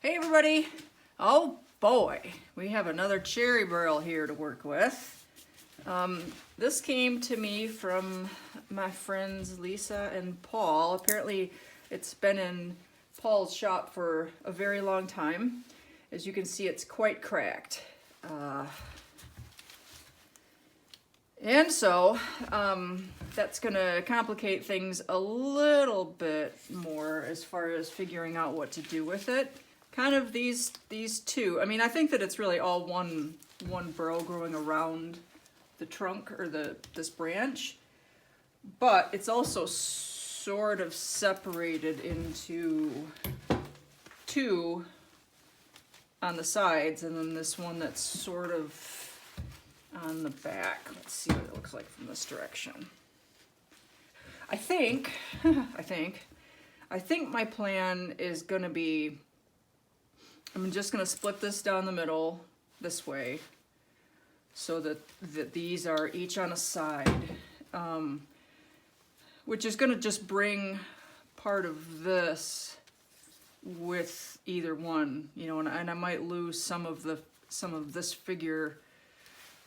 Hey everybody! Oh boy, we have another cherry burl here to work with. This came to me from my friends Lisa and Paul. Apparently it's been in Paul's shop for a very long time. As you can see, it's quite cracked. And so that's gonna complicate things a little bit more as far as figuring out what to do with it. Kind of these two. I mean, I think that it's really all one burl growing around the trunk or this branch, but it's also sort of separated into two on the sides, and then this one that's sort of on the back. Let's see what it looks like from this direction. I think my plan is gonna be, I'm just gonna split this down the middle this way so that these are each on a side, which is gonna just bring part of this with either one, you know, and I might lose some of this figure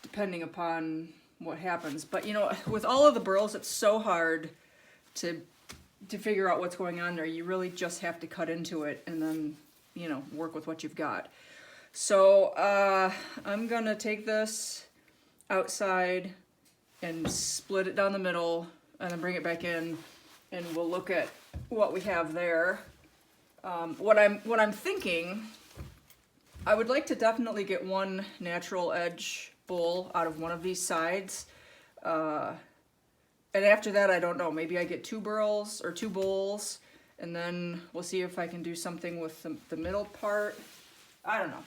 depending upon what happens. But you know, with all of the burls, it's so hard to figure out what's going on there. You really just have to cut into it and then, you know, work with what you've got. So I'm gonna take this outside and split it down the middle and then bring it back in, and we'll look at what we have there. What I'm thinking, I would like to definitely get one natural edge bowl out of one of these sides. And after that, I don't know, maybe I get two burls or two bowls, and then we'll see if I can do something with the middle part. I don't know.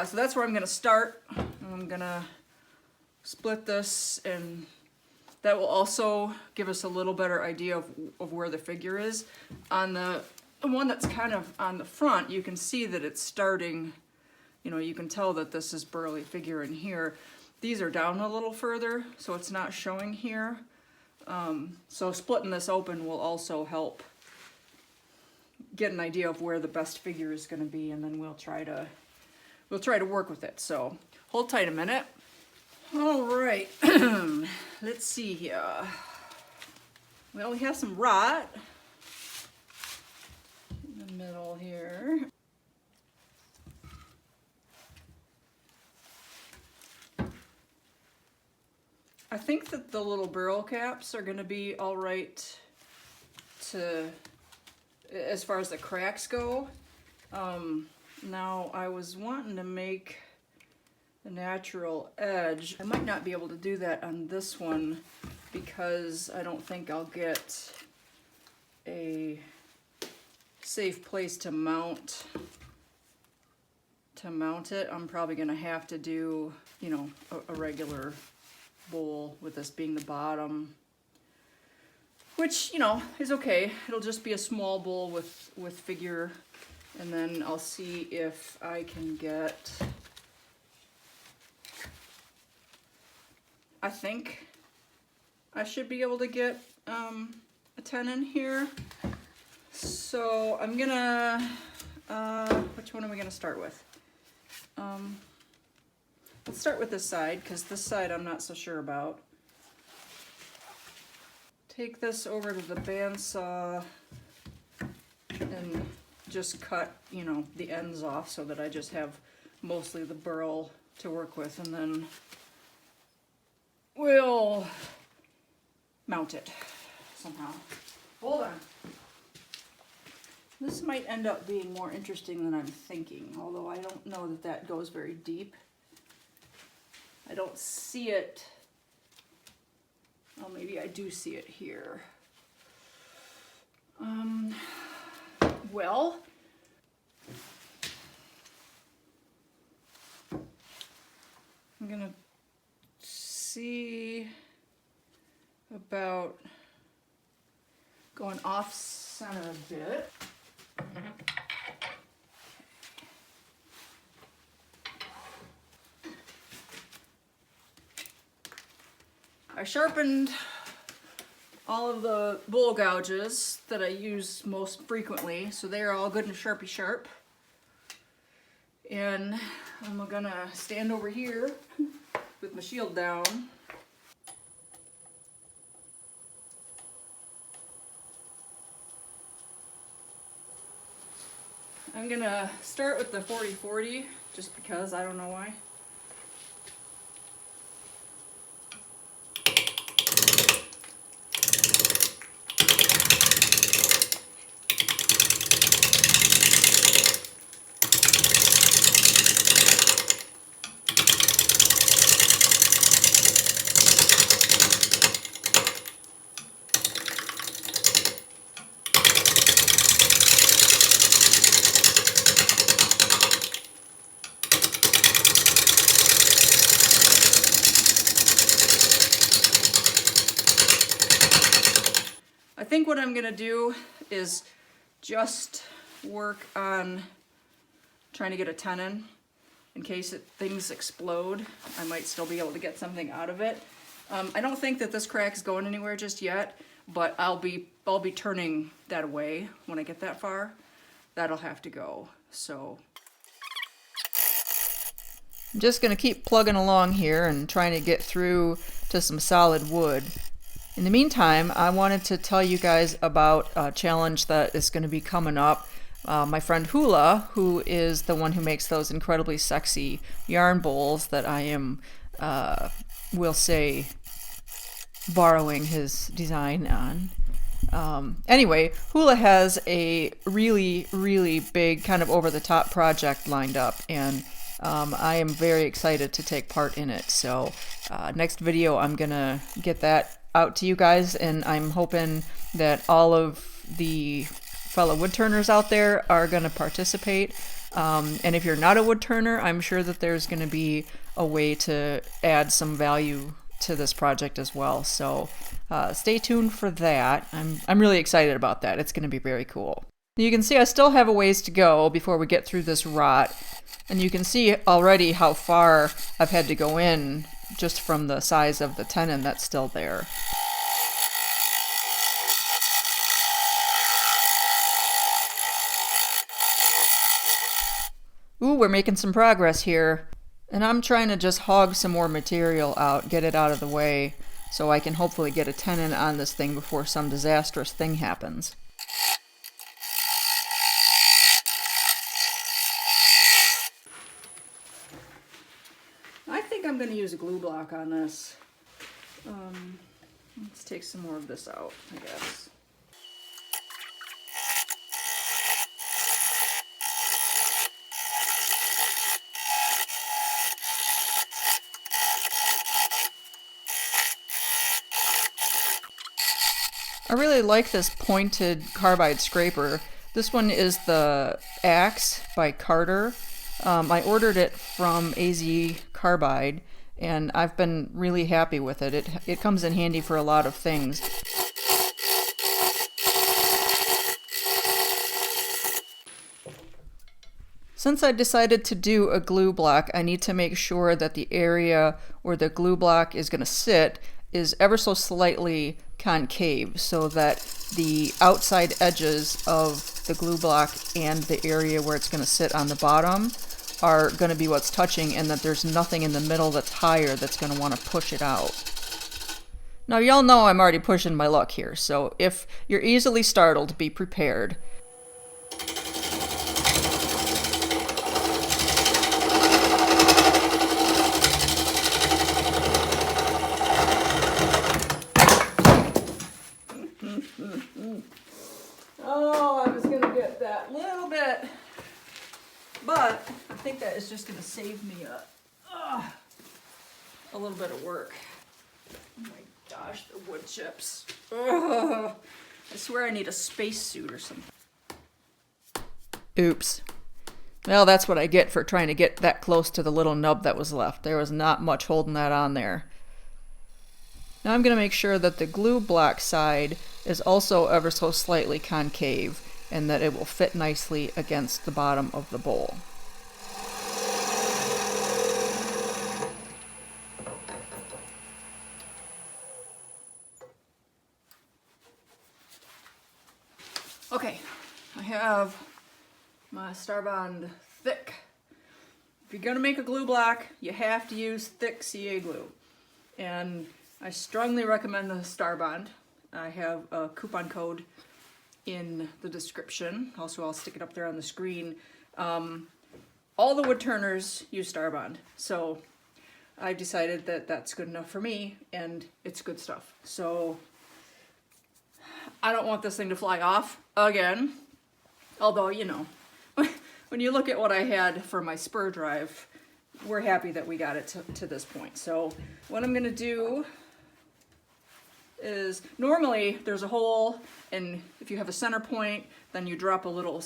So that's where I'm gonna start. I'm gonna split this, and that will also give us a little better idea of where the figure is. On the one that's kind of on the front, you can see that it's starting, you know, you can tell that this is burly figure in here. These are down a little further, so it's not showing here. So splitting this open will also help get an idea of where the best figure is going to be, and then we'll try to work with it. So hold tight a minute. All right, let's see here. Well, we have some rot in the middle here. I think that the little burl caps are going to be all right to, as far as the cracks go. Now I was wanting to make a natural edge. I might not be able to do that on this one because I don't think I'll get a safe place to mount it. I'm probably going to have to do, you know, a regular bowl with this being the bottom, which, you know, is okay. It'll just be a small bowl with figure, and then I'll see if I can get, I think I should be able to get a 10 in here. So I'm gonna, which one are we gonna start with? Let's start with this side, because this side I'm not so sure about. Take this over to the bandsaw and just cut, you know, the ends off so that I just have mostly the burl to work with, and then we'll mount it somehow. Hold on. This might end up being more interesting than I'm thinking, although I don't know that that goes very deep. I don't see it. Oh, maybe I do see it here. Well, I'm gonna see about going off center a bit. I sharpened all of the bowl gouges that I use most frequently, so they are all good and sharpy sharp. And I'm gonna stand over here with my shield down. I'm gonna start with the 40-40 just because, I don't know why. I think what I'm gonna do is just work on trying to get a tenon in case things explode. I might still be able to get something out of it. I don't think that this crack's going anywhere just yet, but I'll be turning that away when I get that far. That'll have to go. So I'm just gonna keep plugging along here and trying to get through to some solid wood. In the meantime, I wanted to tell you guys about a challenge that is going to be coming up. My friend Hula, who is the one who makes those incredibly sexy yarn bowls that I am, we'll say, borrowing his design on. Anyway, Hula has a really, really big kind of over-the-top project lined up, and I am very excited to take part in it. So next video I'm going to get that out to you guys, and I'm hoping that all of the fellow woodturners out there are going to participate. And if you're not a woodturner, I'm sure that there's going to be a way to add some value to this project as well. So stay tuned for that. I'm really excited about that. It's going to be very cool. You can see I still have a ways to go before we get through this rot, and you can see already how far I've had to go in just from the size of the tenon that's still there. Ooh, we're making some progress here. And I'm trying to just hog some more material out, get it out of the way, so I can hopefully get a tenon on this thing before some disastrous thing happens. I think I'm going to use a glue block on this. Let's take some more of this out, I guess. I really like this pointed carbide scraper. This one is the Axe by Carter. I ordered it from AZ Carbide, and I've been really happy with it. It comes in handy for a lot of things. Since I decided to do a glue block, I need to make sure that the area where the glue block is going to sit is ever so slightly concave, so that the outside edges of the glue block and the area where it's going to sit on the bottom are going to be what's touching, and that there's nothing in the middle that's higher that's going to want to push it out. Now y'all know I'm already pushing my luck here, so if you're easily startled, be prepared. Oh, I was going to get that little bit, but I think that is just going to save me a little bit of work. Oh my gosh, the wood chips. Ugh. I swear I need a spacesuit or something. Oops. Well, that's what I get for trying to get that close to the little nub that was left. There was not much holding that on there. Now I'm going to make sure that the glue block side is also ever so slightly concave, and that it will fit nicely against the bottom of the bowl. Okay, I have my Starbond thick if you're gonna make a glue block, you have to use thick CA glue. And I strongly recommend the Starbond. I have a coupon code in the description. Also, I'll stick it up there on the screen. All the wood turners use Starbond, so I decided that that's good enough for me, and it's good stuff. So I don't want this thing to fly off again, although, you know, when you look at what I had for my spur drive, we're happy that we got it to this point. So what I'm gonna do is, normally there's a hole, and if you have a center point, then you drop a little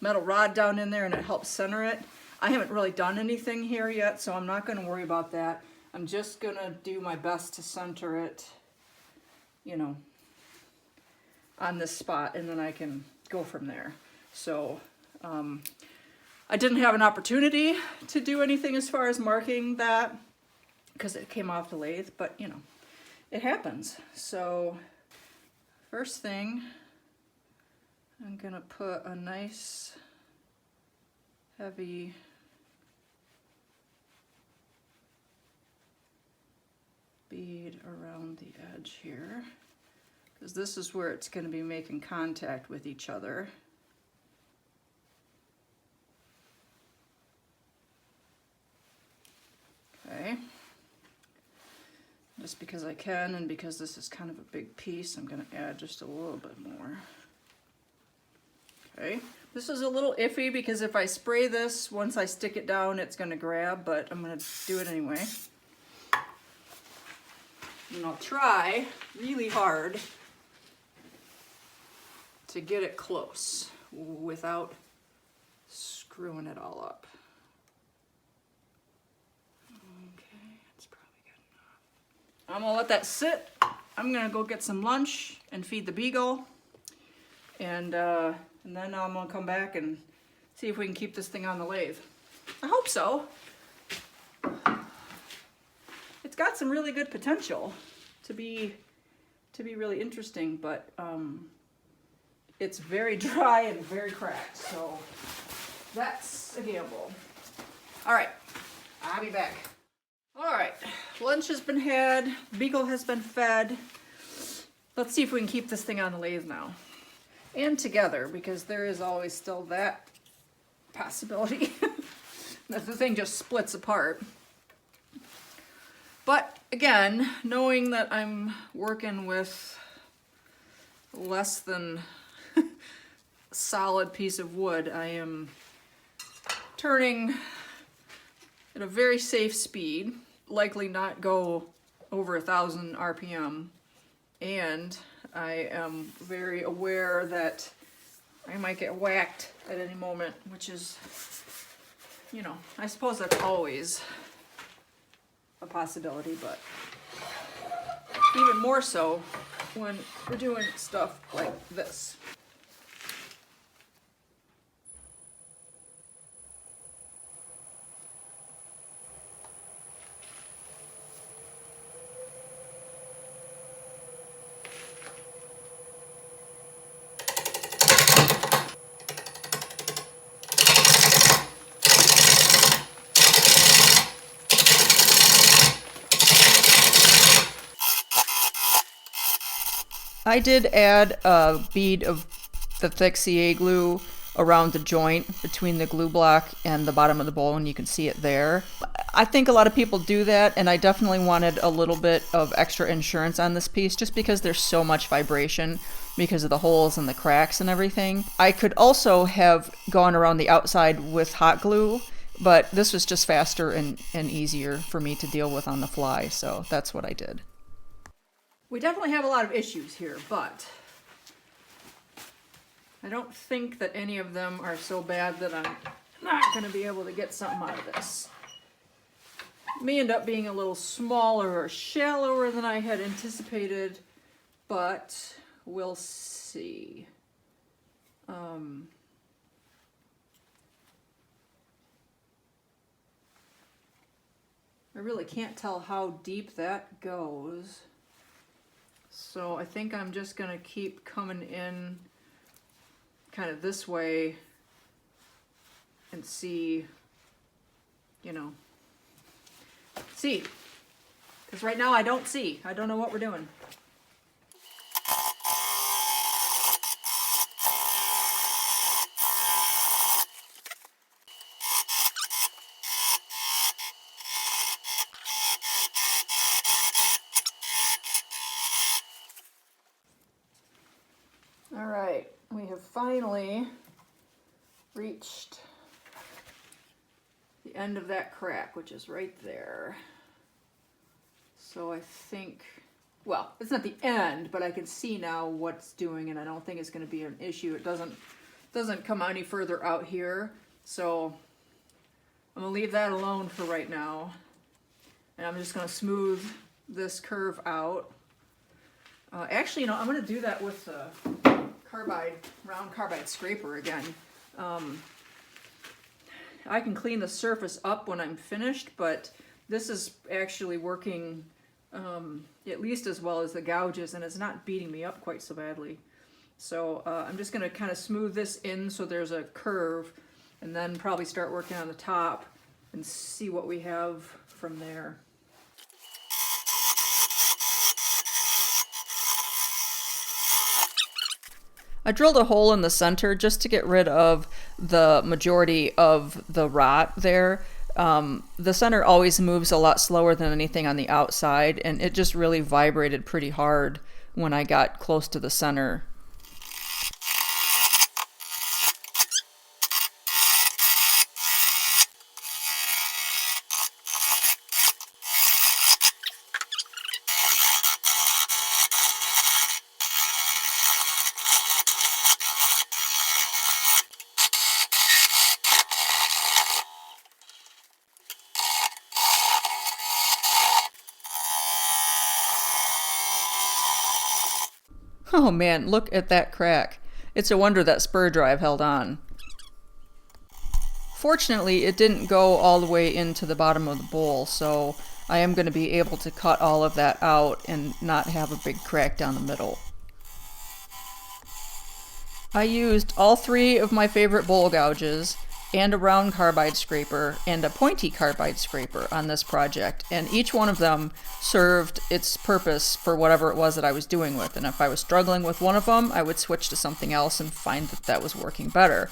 metal rod down in there and it helps center it. I haven't really done anything here yet, so I'm not gonna worry about that. I'm just gonna do my best to center it, you know, on this spot, and then I can go from there. So I didn't have an opportunity to do anything as far as marking that because it came off the lathe, but you know, it happens. So first thing, I'm gonna put a nice heavy bead around the edge here, because this is where it's going to be making contact with each other. Okay. Just because I can, and because this is kind of a big piece, I'm going to add just a little bit more. Okay. This is a little iffy because if I spray this, once I stick it down, it's going to grab, but I'm going to do it anyway. And I'll try really hard to get it close without screwing it all up. Okay, that's probably good enough. I'm gonna let that sit. I'm gonna go get some lunch and feed the beagle. And then I'm gonna come back and see if we can keep this thing on the lathe. I hope so. It's got some really good potential to be really interesting, but it's very dry and very cracked, so that's a gamble. All right, I'll be back. All right, lunch has been had, beagle has been fed. Let's see if we can keep this thing on the lathe now. And together, because there is always still that possibility that the thing just splits apart. But again, knowing that I'm working with less than a solid piece of wood, I am turning at a very safe speed, likely not go over 1,000 RPM, and I am very aware that I might get whacked at any moment, which is, you know, I suppose that's always a possibility, but even more so when we're doing stuff like this. I did add a bead of the thick CA glue around the joint between the glue block and the bottom of the bowl, and you can see it there. I think a lot of people do that, and I definitely wanted a little bit of extra insurance on this piece just because there's so much vibration because of the holes and the cracks and everything. I could also have gone around the outside with hot glue, but this was just faster and easier for me to deal with on the fly, so that's what I did. We definitely have a lot of issues here, but I don't think that any of them are so bad that I'm not going to be able to get something out of this. It may end up being a little smaller or shallower than I had anticipated, but we'll see. I really can't tell how deep that goes. So I think I'm just gonna keep coming in kind of this way and see, you know, see. Because right now I don't see. I don't know what we're doing. All right, we have finally reached the end of that crack, which is right there. So I think, well, it's not the end, but I can see now what's doing, and I don't think it's going to be an issue. It doesn't come any further out here, so I'm going to leave that alone for right now. And I'm just going to smooth this curve out. Actually, you know, I'm going to do that with the round carbide scraper again. I can clean the surface up when I'm finished, but this is actually working at least as well as the gouges, and it's not beating me up quite so badly. So I'm just going to kind of smooth this in so there's a curve, and then probably start working on the top and see what we have from there. I drilled a hole in the center just to get rid of the majority of the rot there. The center always moves a lot slower than anything on the outside, and it just really vibrated pretty hard when I got close to the center. Oh man, look at that crack. It's a wonder that spur drive held on. Fortunately, it didn't go all the way into the bottom of the bowl, so I am going to be able to cut all of that out and not have a big crack down the middle. I used all three of my favorite bowl gouges, and a round carbide scraper, and a pointy carbide scraper on this project, and each one of them served its purpose for whatever it was that I was doing with, and if I was struggling with one of them, I would switch to something else and find that that was working better.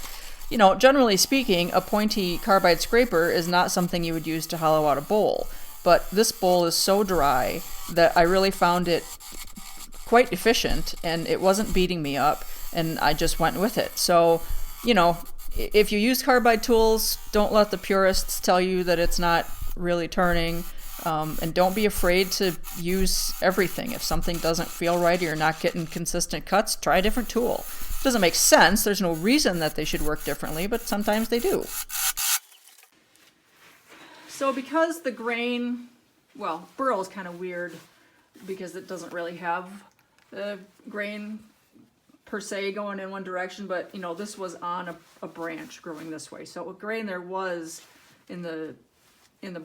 You know, generally speaking, a pointy carbide scraper is not something you would use to hollow out a bowl, but this bowl is so dry that I really found it quite efficient, and it wasn't beating me up, and I just went with it. So, you know, if you use carbide tools, don't let the purists tell you that it's not really turning, and don't be afraid to use everything. If something doesn't feel right or you're not getting consistent cuts, try a different tool. It doesn't make sense. There's no reason that they should work differently, but sometimes they do. So because the grain, well, Burl is kind of weird because it doesn't really have the grain per se going in one direction, but you know, this was on a branch growing this way, so what grain there was in the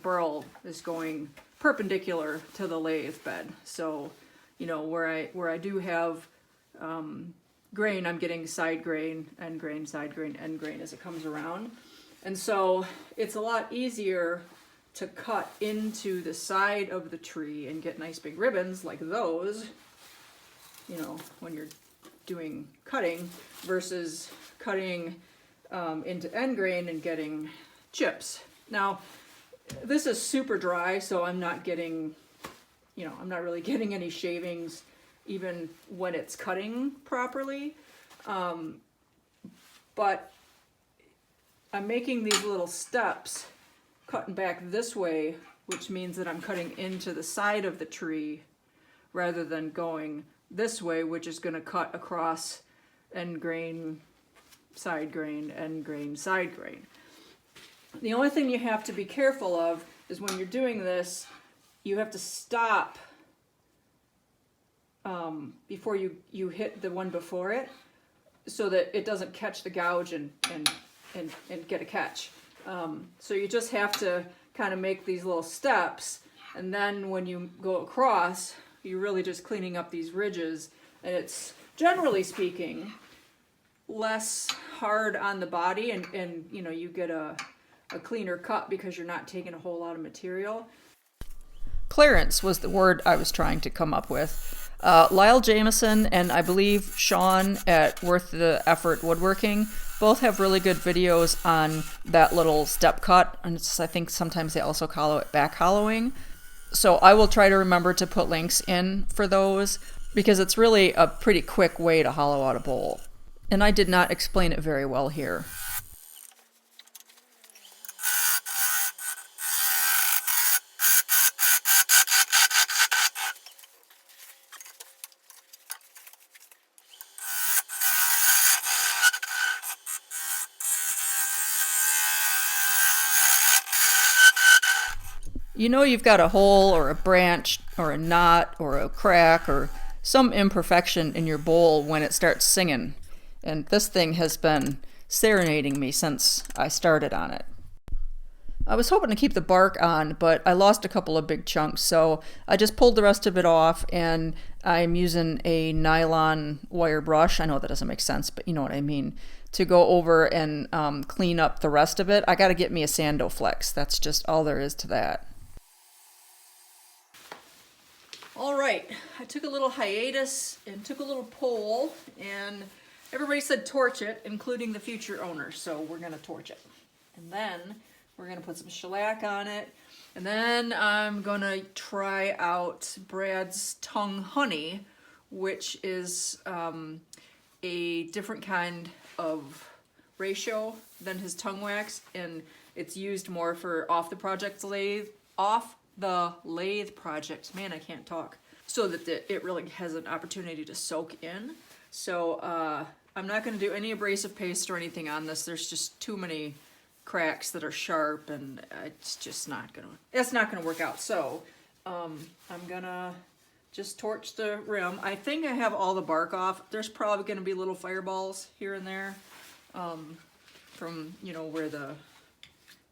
burl is going perpendicular to the lathe bed. So you know, where I do have grain, I'm getting side grain, end grain, side grain, end grain as it comes around, and so it's a lot easier to cut into the side of the tree and get nice big ribbons like those, you know, when you're doing cutting versus cutting into end grain and getting chips. Now, this is super dry, so I'm not getting, you know, I'm not really getting any shavings even when it's cutting properly. But I'm making these little steps cutting back this way, which means that I'm cutting into the side of the tree rather than going this way, which is going to cut across end grain, side grain, end grain, side grain. The only thing you have to be careful of is when you're doing this, you have to stop before you hit the one before it, so that it doesn't catch the gouge and get a catch. So you just have to kind of make these little steps, and then when you go across, you're really just cleaning up these ridges, and it's, generally speaking, less hard on the body, and you know, you get a cleaner cut because you're not taking a whole lot of material. Clearance was the word I was trying to come up with. Lyle Jameson and I believe Sean at Worth the Effort Woodworking both have really good videos on that little step cut, and I think sometimes they also call it back hollowing. So I will try to remember to put links in for those, because it's really a pretty quick way to hollow out a bowl. And I did not explain it very well here. You know you've got a hole or a branch or a knot or a crack or some imperfection in your bowl when it starts singing. And this thing has been serenading me since I started on it. I was hoping to keep the bark on, but I lost a couple of big chunks, so I just pulled the rest of it off, and I'm using a nylon wire brush. I know that doesn't make sense, but you know what I mean. To go over and clean up the rest of it. I got to get me a Sandoflex. That's just all there is to that. All right, I took a little hiatus and took a little poll, and everybody said torch it, including the future owner, so we're gonna torch it. And then we're gonna put some shellac on it, and then I'm gonna try out Brad's Tung Honey, which is a different kind of ratio than his tongue wax, and it's used more for off the lathe projects. Man, I can't talk. So that it really has an opportunity to soak in. So I'm not going to do any abrasive paste or anything on this. There's just too many cracks that are sharp, and it's just not gonna work out. So I'm gonna just torch the rim. I think I have all the bark off. There's probably gonna be little fireballs here and there from, you know, where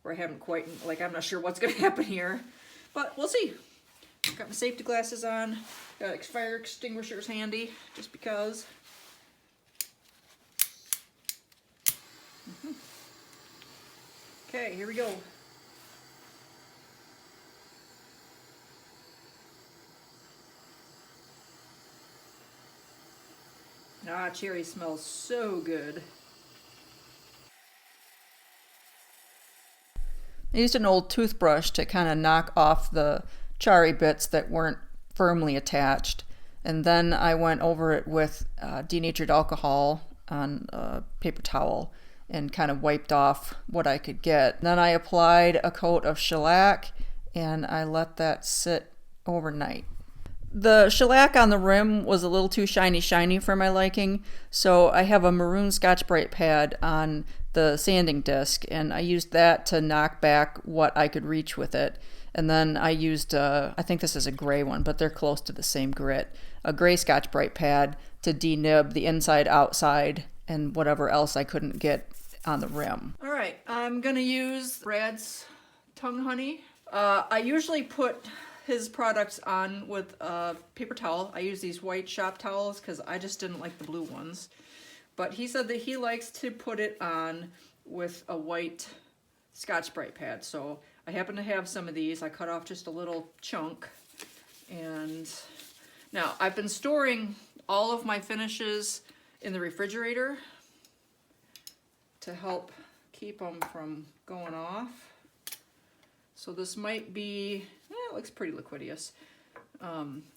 I haven't quite, like, I'm not sure what's gonna happen here. But we'll see. Got my safety glasses on. Got fire extinguishers handy, just because. Okay, here we go. Ah, cherry smells so good. I used an old toothbrush to kind of knock off the charry bits that weren't firmly attached, and then I went over it with denatured alcohol on a paper towel and kind of wiped off what I could get. Then I applied a coat of shellac, and I let that sit overnight. The shellac on the rim was a little too shiny for my liking, so I have a maroon Scotch-Brite pad on the sanding disc, and I used that to knock back what I could reach with it. And then I used, I think this is a gray one, but they're close to the same grit, a gray Scotch-Brite pad to denib the inside, outside, and whatever else I couldn't get on the rim. All right, I'm gonna use Brad's Tung Honey. I usually put his products on with a paper towel. I use these white shop towels because I just didn't like the blue ones. But he said that he likes to put it on with a white Scotch-Brite pad. So I happen to have some of these. I cut off just a little chunk. And now I've been storing all of my finishes in the refrigerator to help keep them from going off. So this might be, it looks pretty liquidious.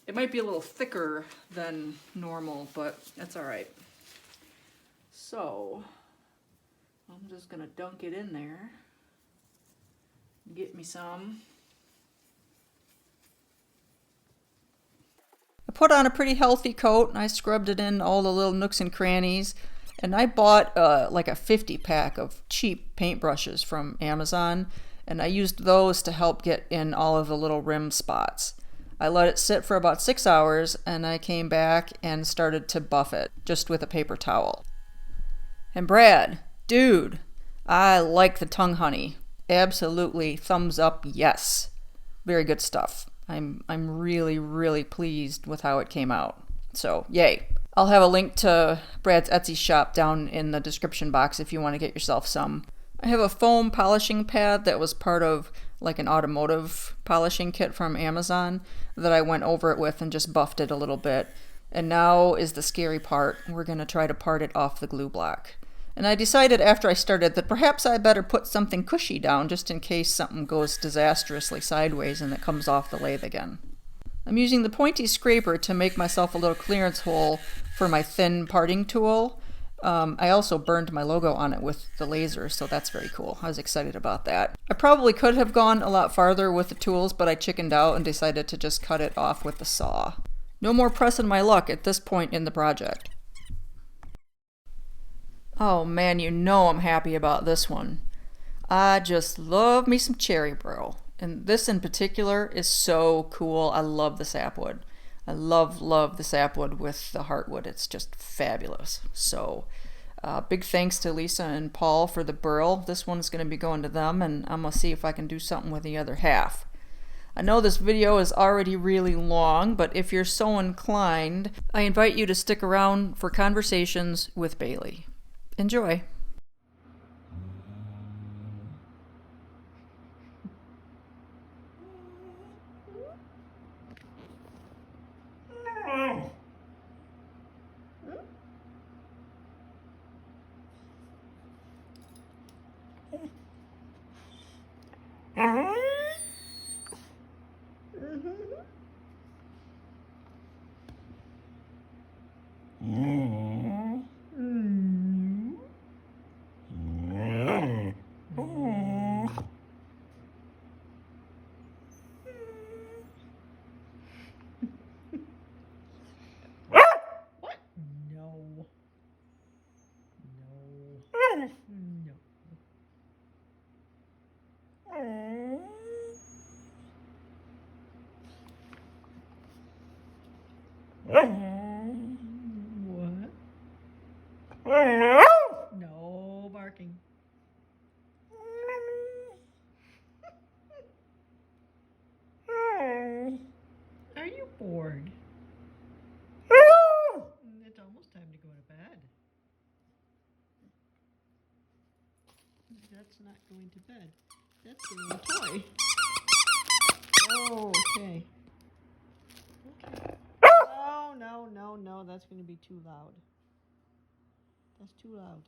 It might be a little thicker than normal, but that's all right. So I'm just gonna dunk it in there. Get me some. I put on a pretty healthy coat, and I scrubbed it in all the little nooks and crannies. And I bought like a 50 pack of cheap paintbrushes from Amazon, and I used those to help get in all of the little rim spots. I let it sit for about 6 hours, and I came back and started to buff it just with a paper towel. And Brad, dude, I like the Tung Honey. Absolutely, thumbs up, yes. Very good stuff. I'm really, really pleased with how it came out. So, yay. I'll have a link to Brad's Etsy shop down in the description box if you want to get yourself some. I have a foam polishing pad that was part of like an automotive polishing kit from Amazon that I went over it with and just buffed it a little bit. And now is the scary part. We're going to try to part it off the glue block. And I decided after I started that perhaps I better put something cushy down just in case something goes disastrously sideways and it comes off the lathe again. I'm using the pointy scraper to make myself a little clearance hole for my thin parting tool. I also burned my logo on it with the laser, so that's very cool. I was excited about that. I probably could have gone a lot farther with the tools, but I chickened out and decided to just cut it off with the saw. No more pressing my luck at this point in the project. Oh man, you know I'm happy about this one. I just love me some cherry burl. And this in particular is so cool. I love the sapwood. I love the sapwood with the heartwood. It's just fabulous. So big thanks to Lisa and Paul for the burl. This one's going to be going to them, and I'm going to see if I can do something with the other half. I know this video is already really long, but if you're so inclined, I invite you to stick around for conversations with Bailey. Enjoy. What? No barking. Are you bored? It's almost time to go to bed. That's not going to bed. That's getting a toy. Oh, okay. Okay. No, that's going to be too loud. That's too loud.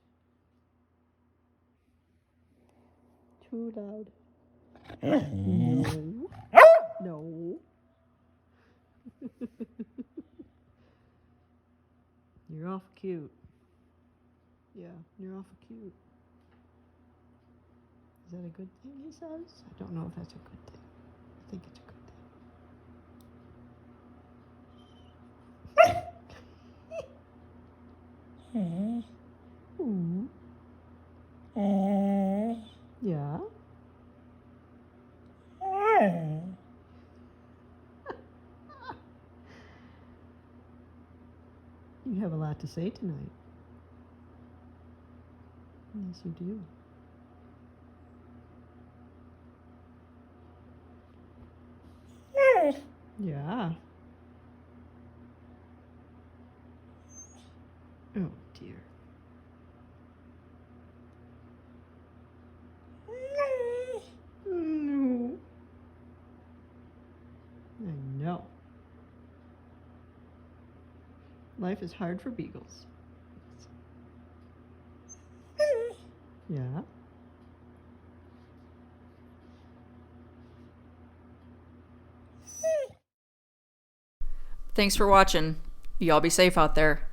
Too loud. No. No. You're awful cute. Yeah, you're awful cute. Is that a good thing, he says? I don't know if that's a good thing. I think it's a good thing. Ooh. Yeah. You have a lot to say tonight. Yes, you do. Yeah. Oh, dear. No. I know. Life is hard for beagles. Yeah. Thanks for watching. Y'all be safe out there.